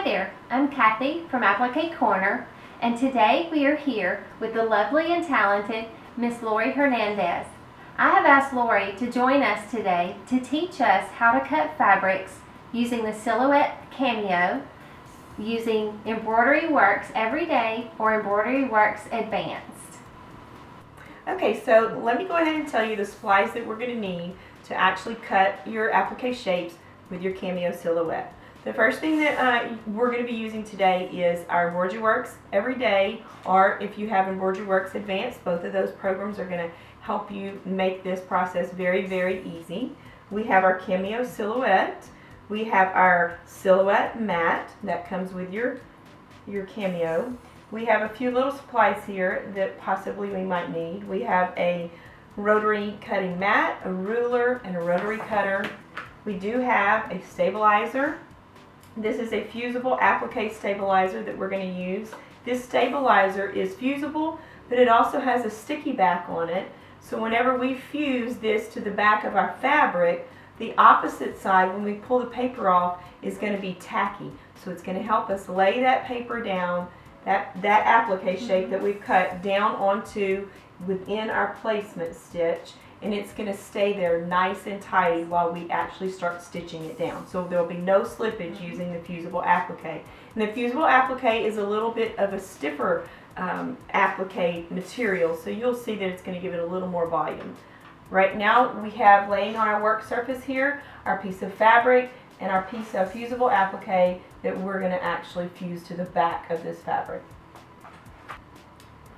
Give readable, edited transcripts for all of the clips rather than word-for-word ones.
Hi there, I'm Kathy from Applique Corner, and today we are here with the lovely and talented Miss Lori Hernandez. I have asked Lori to join us today to teach us how to cut fabrics using the Silhouette Cameo, using Embroidery Works Everyday or Embroidery Works Advanced. Okay, so let me go ahead and tell you the supplies that we're going to need to actually cut your applique shapes with your Cameo silhouette. The first thing that we're going to be using today is our Embroidery Works Everyday, or if you have Embroidery Works Advanced, both of those programs are going to help you make this process very, very easy. We have our Cameo silhouette. We have our silhouette mat that comes with your Cameo. We have a few little supplies here that possibly we might need. We have a rotary cutting mat, a ruler, and a rotary cutter. We do have a stabilizer. This is a fusible applique stabilizer that we're going to use. This stabilizer is fusible, but it also has a sticky back on it. So whenever we fuse this to the back of our fabric, the opposite side, when we pull the paper off, is going to be tacky. So it's going to help us lay that paper down, that applique shape that we've cut down onto within our placement stitch, and it's going to stay there nice and tidy while we actually start stitching it down. So there will be no slippage using the fusible applique. And the fusible applique is a little bit of a stiffer applique material, so you'll see that it's going to give it a little more volume. Right now we have laying on our work surface here our piece of fabric and our piece of fusible applique that we're going to actually fuse to the back of this fabric.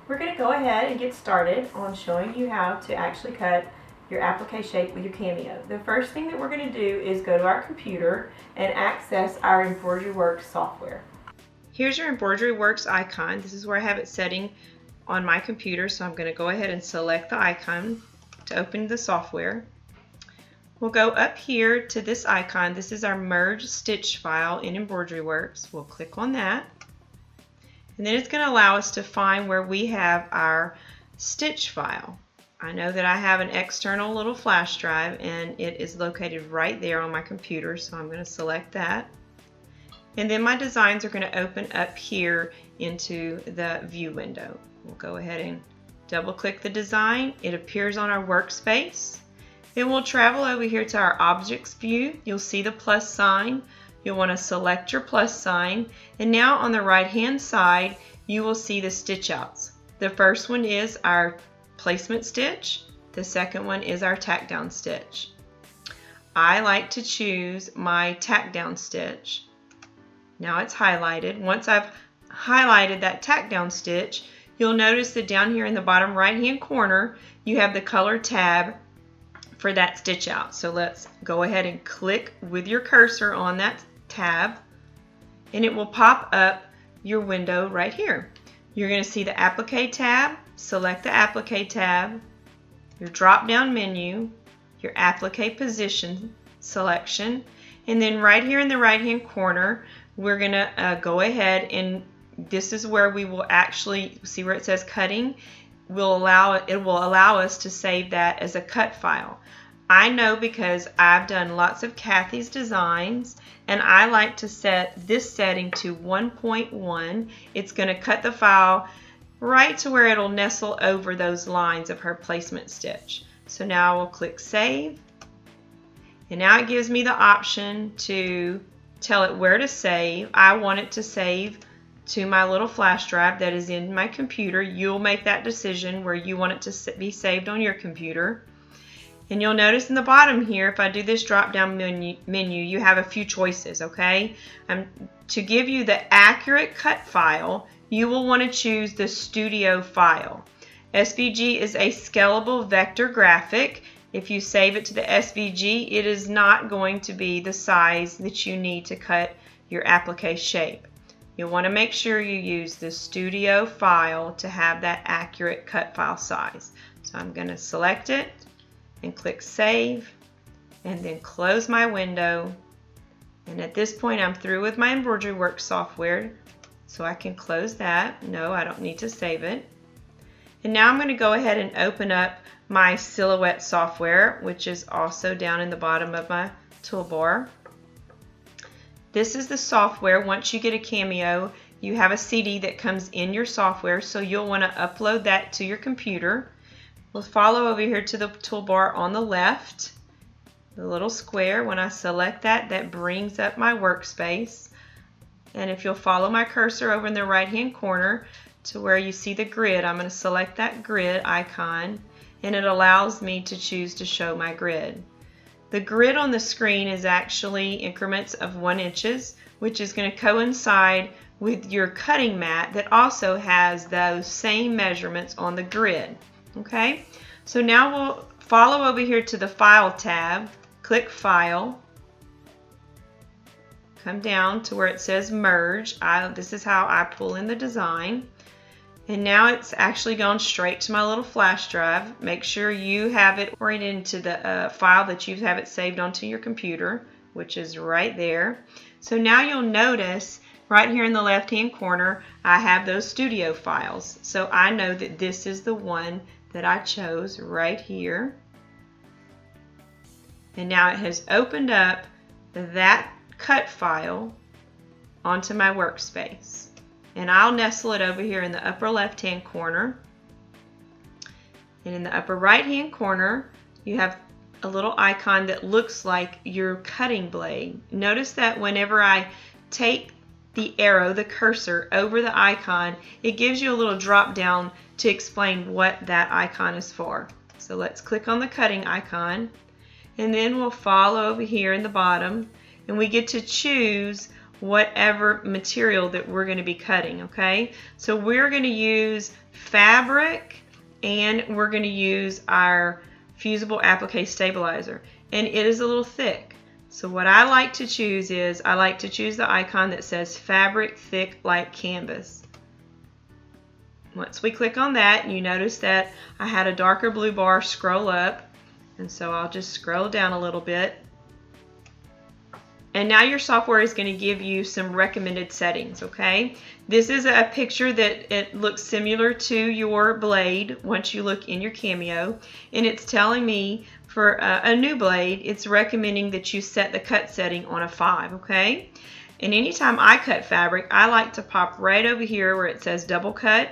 We're going to go ahead and get started on showing you how to actually cut your applique shape with your Cameo. The first thing that we're going to do is go to our computer and access our Embroidery Works software. Here's your Embroidery Works icon. This is where I have it setting on my computer, so I'm going to go ahead and select the icon to open the software. We'll go up here to this icon. This is our merge stitch file in Embroidery Works. We'll click on that. And then it's going to allow us to find where we have our stitch file. I know that I have an external little flash drive and it is located right there on my computer, so I'm going to select that. And then my designs are going to open up here into the view window. We'll go ahead and double click the design. It appears on our workspace. Then we'll travel over here to our objects view. You'll see the plus sign. You'll want to select your plus sign, and now on the right hand side you will see the stitch outs. The first one is our placement stitch. The second one is our tack down stitch. I like to choose my tack down stitch. Now it's highlighted. Once I've highlighted that tack down stitch, you'll notice that down here in the bottom right hand corner you have the color tab for that stitch out. So let's go ahead and click with your cursor on that tab, and it will pop up your window right here. You're going to see the applique tab. Select the applique tab, your drop down menu, your applique position selection, and then right here in the right hand corner we're going to go ahead, and this is where we will actually see where it says cutting. It will allow us to save that as a cut file. I know because I've done lots of Kathy's designs, and I like to set this setting to 1.1. It's going to cut the file right to where it'll nestle over those lines of her placement stitch. So now I will click save, and now it gives me the option to tell it where to save. I want it to save to my little flash drive that is in my computer. You'll make that decision where you want it to be saved on your computer. And you'll notice in the bottom here, if I do this drop down menu, you have a few choices, okay? To give you the accurate cut file, you will want to choose the studio file. SVG is a scalable vector graphic. If you save it to the SVG, it is not going to be the size that you need to cut your applique shape. You'll want to make sure you use the studio file to have that accurate cut file size. So I'm going to select it and click save, and then close my window. And at this point I'm through with my Embroidery Works software, so I can close that. No, I don't need to save it. And now I'm going to go ahead and open up my Silhouette software, which is also down in the bottom of my toolbar. This is the software. Once you get a Cameo, you have a CD that comes in your software, so you'll want to upload that to your computer. We'll follow over here to the toolbar on the left, the little square. When I select that, that brings up my workspace. And if you'll follow my cursor over in the right-hand corner to where you see the grid, I'm going to select that grid icon, and it allows me to choose to show my grid. The grid on the screen is actually increments of 1 inch, which is going to coincide with your cutting mat that also has those same measurements on the grid. Okay, so now we'll follow over here to the File tab, click File, come down to where it says Merge. This is how I pull in the design. And now it's actually gone straight to my little flash drive. Make sure you have it oriented into the file that you have it saved onto your computer, which is right there. So now you'll notice right here in the left-hand corner, I have those studio files. So I know that this is the one that I chose right here. And now it has opened up that cut file onto my workspace. And I'll nestle it over here in the upper left-hand corner. And in the upper right-hand corner, you have a little icon that looks like your cutting blade. Notice that whenever I take the arrow, the cursor, over the icon, it gives you a little drop down to explain what that icon is for. So let's click on the cutting icon, and then we'll follow over here in the bottom, and we get to choose whatever material that we're going to be cutting. Okay, so we're going to use fabric, and we're going to use our fusible applique stabilizer, and it is a little thick. So what I like to choose is I like to choose the icon that says fabric thick like canvas. Once we click on that, you notice that I had a darker blue bar scroll up, and so I'll just scroll down a little bit. And now your software is going to give you some recommended settings, okay? This is a picture that it looks similar to your blade once you look in your Cameo, and it's telling me for a new blade, it's recommending that you set the cut setting on a 5, okay? And anytime I cut fabric, I like to pop right over here where it says double cut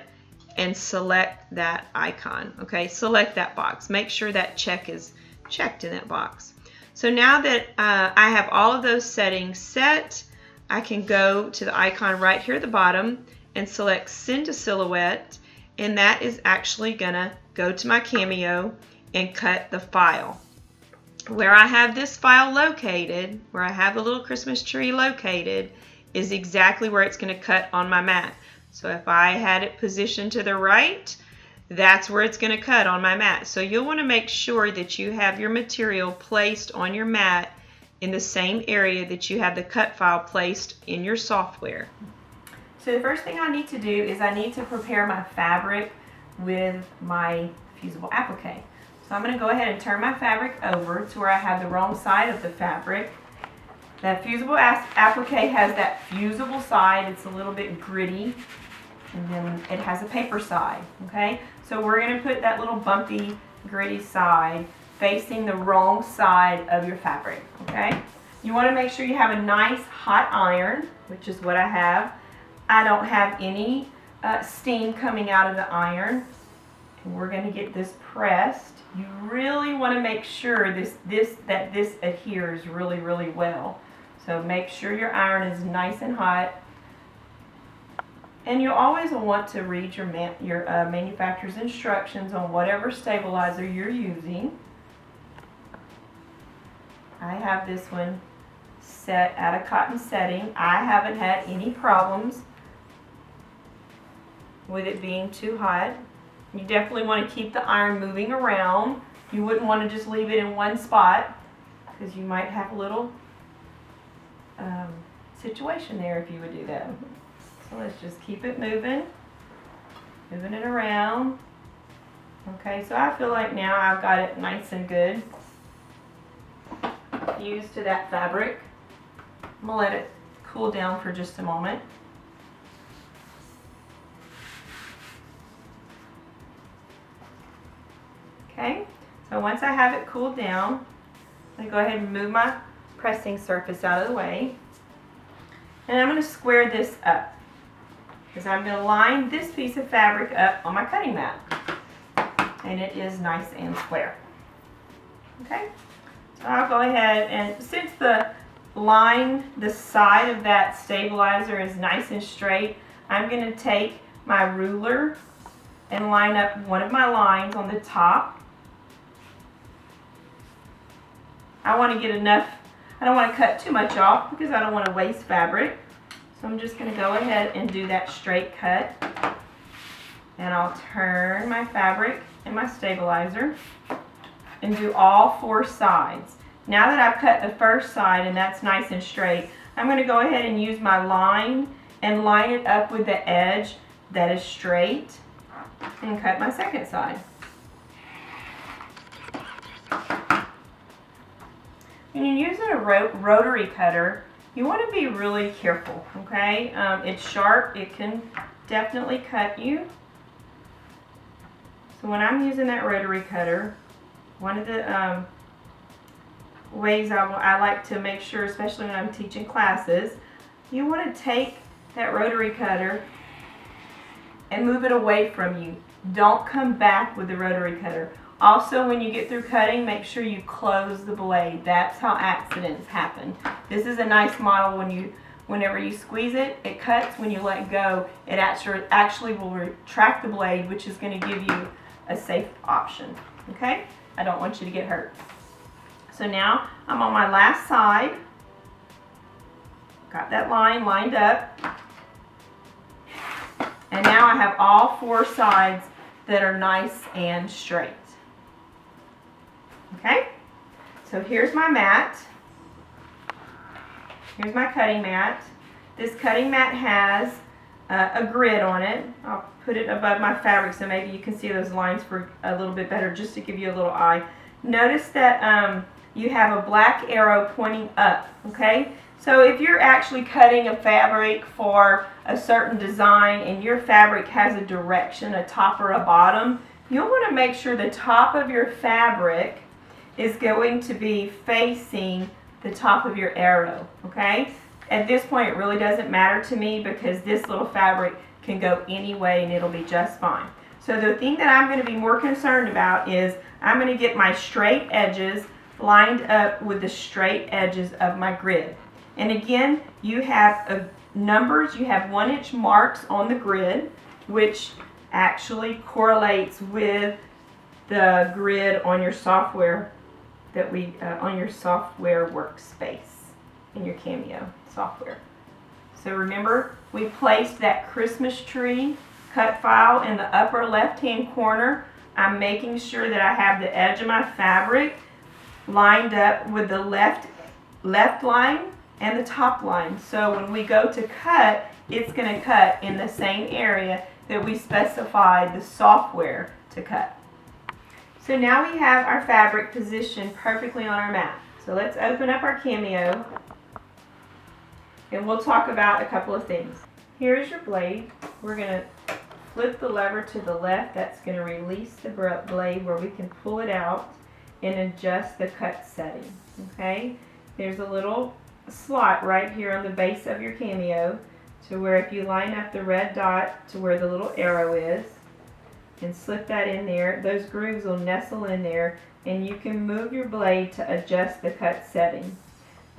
and select that icon, okay? Select that box. Make sure that check is checked in that box. So now that I have all of those settings set, I can go to the icon right here at the bottom and select Send to Silhouette, and that is actually gonna go to my Cameo and cut the file. Where I have this file located, where I have the little Christmas tree located, is exactly where it's gonna cut on my mat. So if I had it positioned to the right, that's where it's going to cut on my mat. So you'll want to make sure that you have your material placed on your mat in the same area that you have the cut file placed in your software. So the first thing I need to do is I need to prepare my fabric with my fusible applique. So I'm going to go ahead and turn my fabric over to where I have the wrong side of the fabric. That fusible applique has that fusible side. It's a little bit gritty. And then it has a paper side, okay? So we're going to put that little bumpy, gritty side facing the wrong side of your fabric, okay? You want to make sure you have a nice hot iron, which is what I have. I don't have any steam coming out of the iron. And we're going to get this pressed. You really want to make sure that this adheres really, really well. So make sure your iron is nice and hot. And you always want to read your manufacturer's instructions on whatever stabilizer you're using. I have this one set at a cotton setting. I haven't had any problems with it being too hot. You definitely want to keep the iron moving around. You wouldn't want to just leave it in one spot because you might have a little situation there if you would do that. So let's just keep it moving it around. Okay, so I feel like now I've got it nice and good fused to that fabric. I'm going to let it cool down for just a moment. Okay, so once I have it cooled down, I'm going to go ahead and move my pressing surface out of the way. And I'm going to square this up because I'm going to line this piece of fabric up on my cutting mat. And it is nice and square. Okay, so I'll go ahead, and since the side of that stabilizer is nice and straight, I'm going to take my ruler and line up one of my lines on the top. I want to get enough, I don't want to cut too much off because I don't want to waste fabric. So I'm just going to go ahead and do that straight cut. And I'll turn my fabric and my stabilizer and do all 4 sides. Now that I've cut the first side and that's nice and straight, I'm going to go ahead and use my line and line it up with the edge that is straight and cut my second side. When you're using a rotary cutter, you want to be really careful, okay? It's sharp, it can definitely cut you. So when I'm using that rotary cutter, one of the ways I like to make sure, especially when I'm teaching classes, you want to take that rotary cutter and move it away from you. Don't come back with the rotary cutter. Also, when you get through cutting, make sure you close the blade. That's how accidents happen. This is a nice model. Whenever you squeeze it, it cuts. When you let go, it actually will retract the blade, which is going to give you a safe option. Okay? I don't want you to get hurt. So now I'm on my last side. Got that line lined up. And now I have all 4 sides that are nice and straight. Okay? So here's my mat. Here's my cutting mat. This cutting mat has a grid on it. I'll put it above my fabric so maybe you can see those lines for a little bit better, just to give you a little eye. Notice that you have a black arrow pointing up, okay? So if you're actually cutting a fabric for a certain design and your fabric has a direction, a top or a bottom, you'll want to make sure the top of your fabric is going to be facing the top of your arrow, okay? At this point, it really doesn't matter to me because this little fabric can go any way and it'll be just fine. So the thing that I'm going to be more concerned about is I'm going to get my straight edges lined up with the straight edges of my grid. And again, you have numbers, you have 1-inch marks on the grid, which actually correlates with the grid on your software on your software workspace in your Cameo software. So remember, we placed that Christmas tree cut file in the upper left-hand corner. I'm making sure that I have the edge of my fabric lined up with the left line and the top line. So when we go to cut, it's going to cut in the same area that we specified the software to cut. So now we have our fabric positioned perfectly on our mat. So let's open up our Cameo and we'll talk about a couple of things. Here's your blade. We're going to flip the lever to the left. That's going to release the blade where we can pull it out and adjust the cut setting. Okay? There's a little slot right here on the base of your Cameo to where if you line up the red dot to where the little arrow is and slip that in there, those grooves will nestle in there and you can move your blade to adjust the cut setting.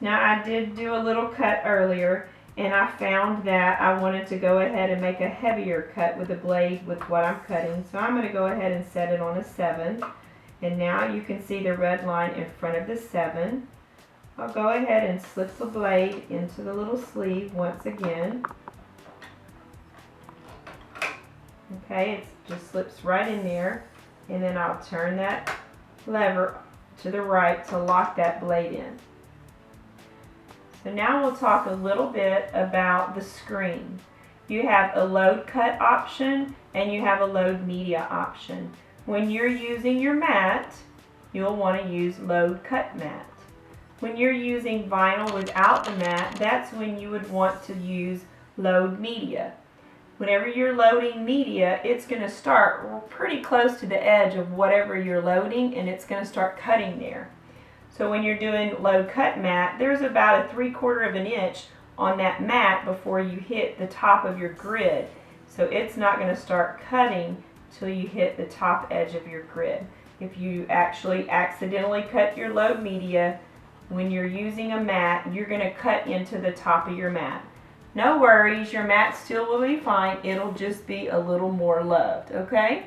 Now I did do a little cut earlier and I found that I wanted to go ahead and make a heavier cut with the blade with what I'm cutting. So I'm going to go ahead and set it on a 7. And now you can see the red line in front of the 7. I'll go ahead and slip the blade into the little sleeve once again. Okay, it just slips right in there. And then I'll turn that lever to the right to lock that blade in. So now we'll talk a little bit about the screen. You have a load cut option and you have a load media option. When you're using your mat, you'll want to use load cut mat. When you're using vinyl without the mat, that's when you would want to use load media. Whenever you're loading media, it's going to start pretty close to the edge of whatever you're loading and it's going to start cutting there. So when you're doing load cut mat, there's about a 3/4 of an inch on that mat before you hit the top of your grid. So it's not going to start cutting till you hit the top edge of your grid. If you actually accidentally cut your load media when you're using a mat, you're going to cut into the top of your mat. No worries, your mat still will be fine. It'll just be a little more loved, okay?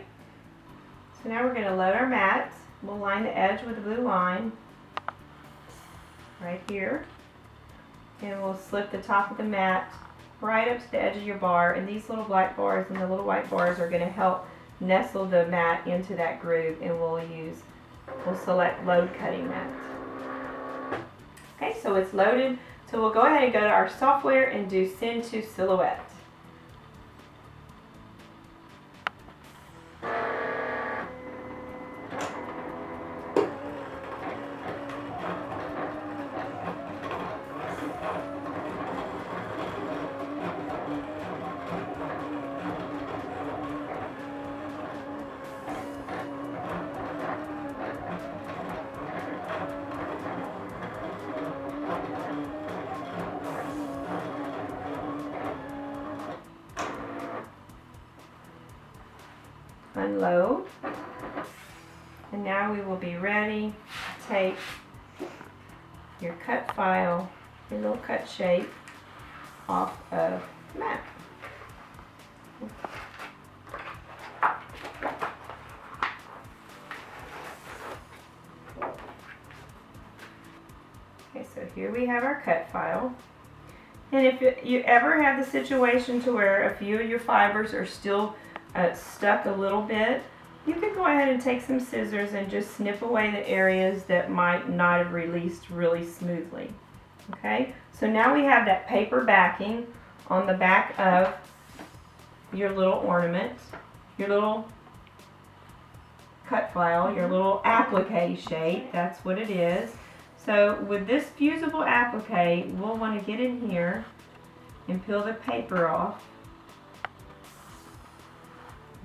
So now we're going to load our mat. We'll line the edge with the blue line right here. And we'll slip the top of the mat right up to the edge of your bar. And these little black bars and the little white bars are going to help nestle the mat into that groove. And we'll select load cutting mat. Okay, so it's loaded. So we'll go ahead and go to our software and do send to Silhouette. Unload, and now we will be ready to take your cut file, your little cut shape off of the mat. Okay, so here we have our cut file. And if you ever have the situation to where a few of your fibers are still stuck a little bit, you can go ahead and take some scissors and just snip away the areas that might not have released really smoothly. Okay, so now we have that paper backing on the back of your little ornament, your little cut file, your little applique shape. That's what it is. So with this fusible applique, we'll want to get in here and peel the paper off.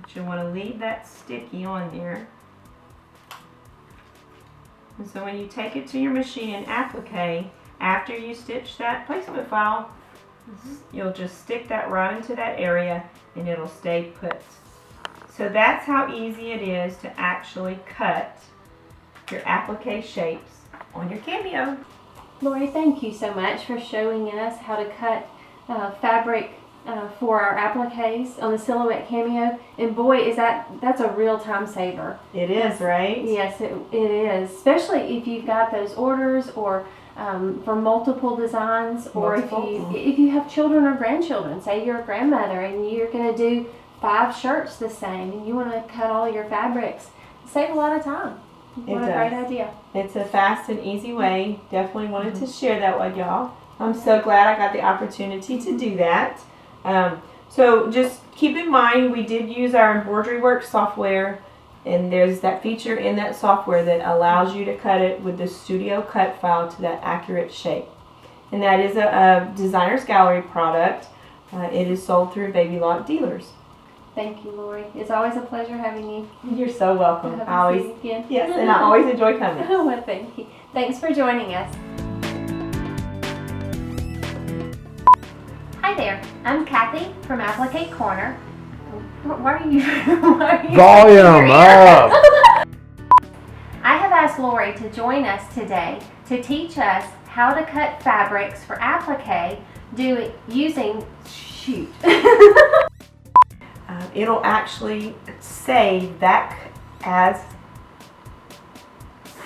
But you want to leave that sticky on there. And so when you take it to your machine and applique, after you stitch that placement file, you'll just stick that right into that area and it'll stay put. So that's how easy it is to actually cut your applique shapes on your Cameo. Lori, thank you so much for showing us how to cut fabric for our appliques on the Silhouette Cameo. And boy, that's a real time saver. It is, right? Yes, it is. Especially if you've got those orders or for multiple designs, or if you have children or grandchildren. Say you're a grandmother and you're going to do 5 shirts the same and you want to cut all your fabrics. Save a lot of time. What a great idea. It's a fast and easy way. Definitely wanted to share that with y'all. I'm so glad I got the opportunity to do that. So just keep in mind, we did use our Embroidery Works software, and there's that feature in that software that allows you to cut it with the Studio Cut file to that accurate shape. And that is a Designer's Gallery product. It is sold through Baby Lock dealers. Thank you, Lori. It's always a pleasure having you. You're so welcome. I hope to see you again. Yes, and I always enjoy coming. Well, thank you. Thanks for joining us. Hi there. I'm Kathy from Applique Corner. Why are you? Volume up. I have asked Lori to join us today to teach us how to cut fabrics for applique using It'll actually say that as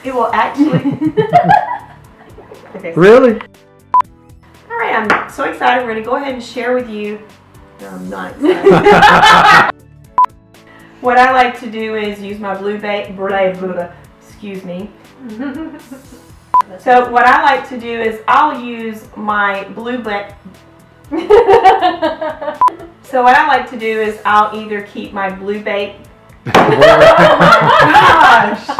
it will actually. Okay. Really? All right, I'm so excited. We're going to go ahead and share with you. No, I'm not excited. What I like to do is use my excuse me. So what I like to do is I'll use my So what I like to do is I'll either keep my blue bait. Oh my gosh!